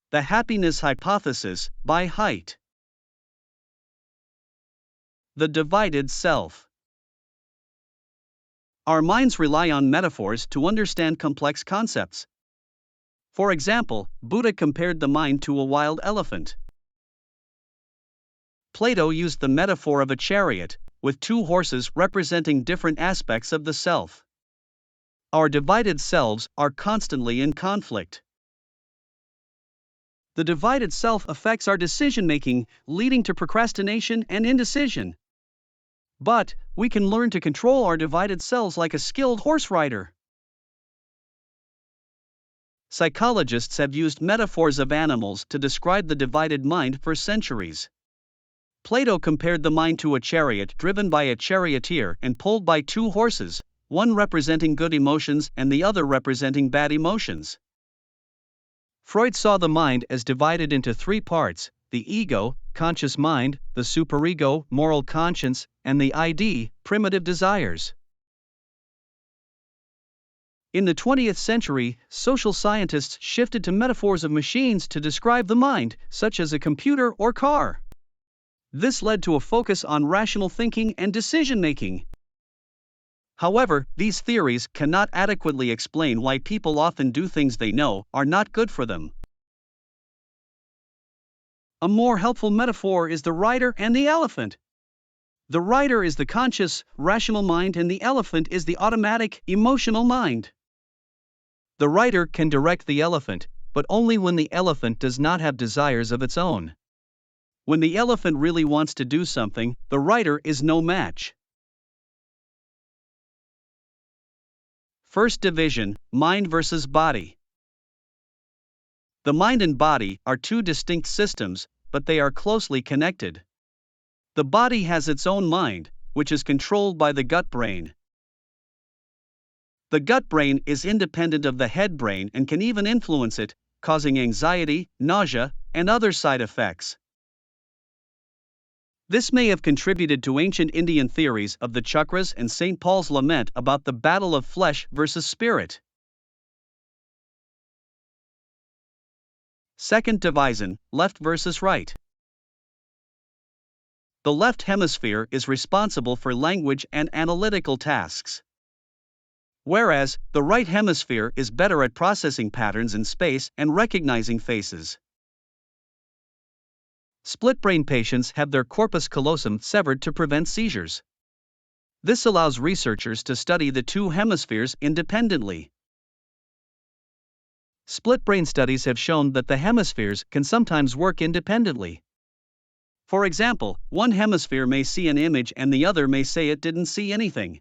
The Happiness Hypothesis, by Haidt. The divided self. Our minds rely on metaphors to understand complex concepts. For example, Buddha compared the mind to a wild elephant. Plato used the metaphor of a chariot, with two horses representing different aspects of the self. Our divided selves are constantly in conflict. The divided self affects our decision-making, leading to procrastination and indecision. But we can learn to control our divided selves like a skilled horse rider. Psychologists have used metaphors of animals to describe the divided mind for centuries. Plato compared the mind to a chariot driven by a charioteer and pulled by two horses, one representing good emotions and the other representing bad emotions. Freud saw the mind as divided into three parts: the ego, conscious mind, the superego, moral conscience, and the ID, primitive desires. In the 20th century, social scientists shifted to metaphors of machines to describe the mind, such as a computer or car. This led to a focus on rational thinking and decision-making. However, these theories cannot adequately explain why people often do things they know are not good for them. A more helpful metaphor is the rider and the elephant. The rider is the conscious, rational mind and the elephant is the automatic, emotional mind. The rider can direct the elephant, but only when the elephant does not have desires of its own. When the elephant really wants to do something, the rider is no match. First division, mind versus body. The mind and body are two distinct systems, but they are closely connected. The body has its own mind, which is controlled by the gut brain. The gut brain is independent of the head brain and can even influence it, causing anxiety, nausea, and other side effects. This may have contributed to ancient Indian theories of the chakras and St. Paul's lament about the battle of flesh versus spirit. Second division, left versus right. The left hemisphere is responsible for language and analytical tasks, whereas the right hemisphere is better at processing patterns in space and recognizing faces. Split-brain patients have their corpus callosum severed to prevent seizures. This allows researchers to study the two hemispheres independently. Split-brain studies have shown that the hemispheres can sometimes work independently. For example, one hemisphere may see an image and the other may say it didn't see anything.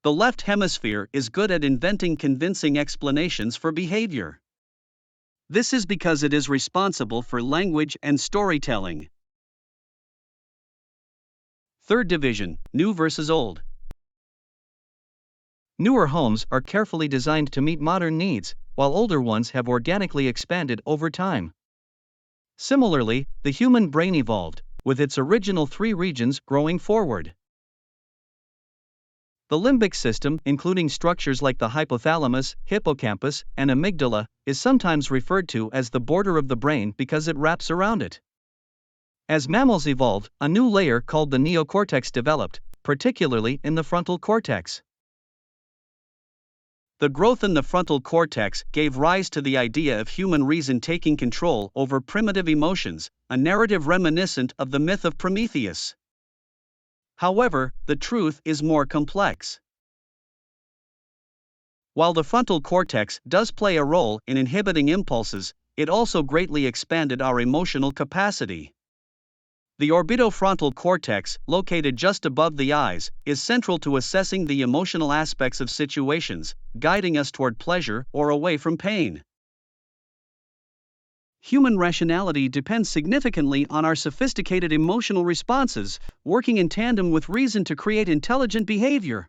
The left hemisphere is good at inventing convincing explanations for behavior. This is because it is responsible for language and storytelling. Third division, new versus old. Newer homes are carefully designed to meet modern needs, while older ones have organically expanded over time. Similarly, the human brain evolved, with its original three regions growing forward. The limbic system, including structures like the hypothalamus, hippocampus, and amygdala, is sometimes referred to as the border of the brain because it wraps around it. As mammals evolved, a new layer called the neocortex developed, particularly in the frontal cortex. The growth in the frontal cortex gave rise to the idea of human reason taking control over primitive emotions, a narrative reminiscent of the myth of Prometheus. However, the truth is more complex. While the frontal cortex does play a role in inhibiting impulses, it also greatly expanded our emotional capacity. The orbitofrontal cortex, located just above the eyes, is central to assessing the emotional aspects of situations, guiding us toward pleasure or away from pain. Human rationality depends significantly on our sophisticated emotional responses, working in tandem with reason to create intelligent behavior.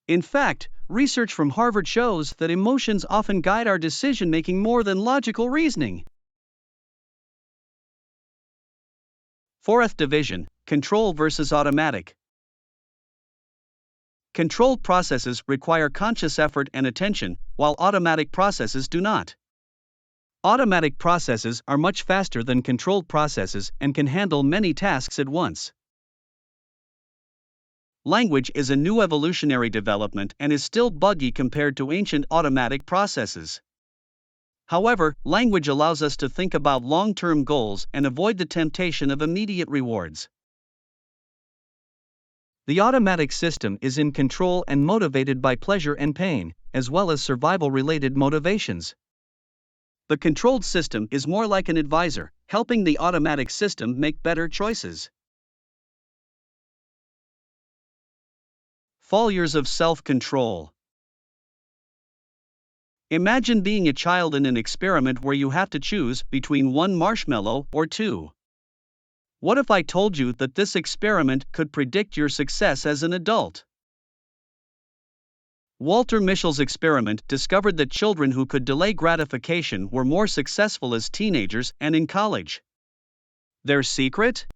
In fact, research from Harvard shows that emotions often guide our decision-making more than logical reasoning. Fourth division, control versus automatic. Controlled processes require conscious effort and attention, while automatic processes do not. Automatic processes are much faster than controlled processes and can handle many tasks at once. Language is a new evolutionary development and is still buggy compared to ancient automatic processes. However, language allows us to think about long-term goals and avoid the temptation of immediate rewards. The automatic system is in control and motivated by pleasure and pain, as well as survival-related motivations. The controlled system is more like an advisor, helping the automatic system make better choices. Failures of self-control. Imagine being a child in an experiment where you have to choose between one marshmallow or two. What if I told you that this experiment could predict your success as an adult? Walter Mischel's experiment discovered that children who could delay gratification were more successful as teenagers and in college. Their secret?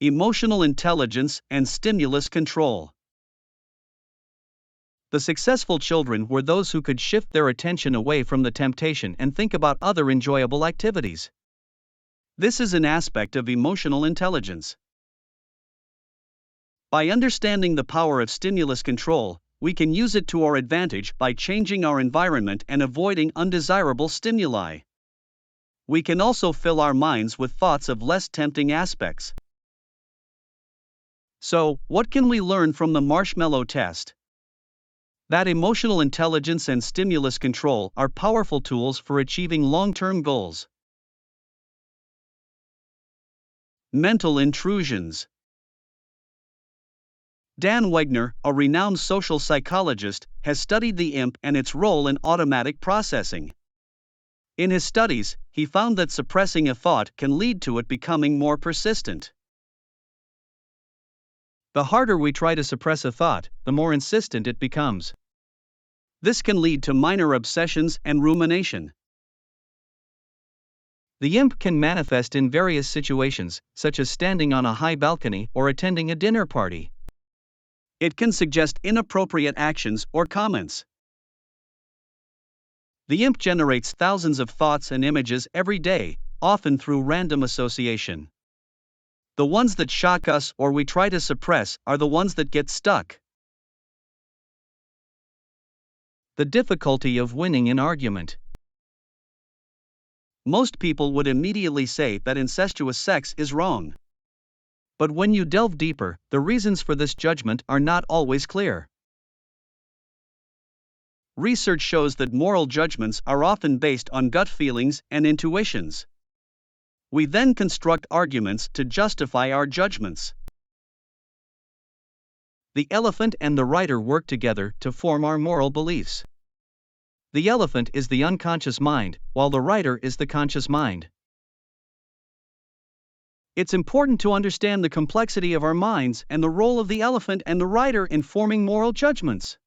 Emotional intelligence and stimulus control. The successful children were those who could shift their attention away from the temptation and think about other enjoyable activities. This is an aspect of emotional intelligence. By understanding the power of stimulus control, we can use it to our advantage by changing our environment and avoiding undesirable stimuli. We can also fill our minds with thoughts of less tempting aspects. So, what can we learn from the marshmallow test? That emotional intelligence and stimulus control are powerful tools for achieving long-term goals. Mental intrusions. Dan Wegner, a renowned social psychologist, has studied the imp and its role in automatic processing. In his studies, he found that suppressing a thought can lead to it becoming more persistent. The harder we try to suppress a thought, the more insistent it becomes. This can lead to minor obsessions and rumination. The imp can manifest in various situations, such as standing on a high balcony or attending a dinner party. It can suggest inappropriate actions or comments. The imp generates thousands of thoughts and images every day, often through random association. The ones that shock us or we try to suppress are the ones that get stuck. The difficulty of winning an argument. Most people would immediately say that incestuous sex is wrong. But when you delve deeper, the reasons for this judgment are not always clear. Research shows that moral judgments are often based on gut feelings and intuitions. We then construct arguments to justify our judgments. The elephant and the rider work together to form our moral beliefs. The elephant is the unconscious mind, while the rider is the conscious mind. It's important to understand the complexity of our minds and the role of the elephant and the rider in forming moral judgments.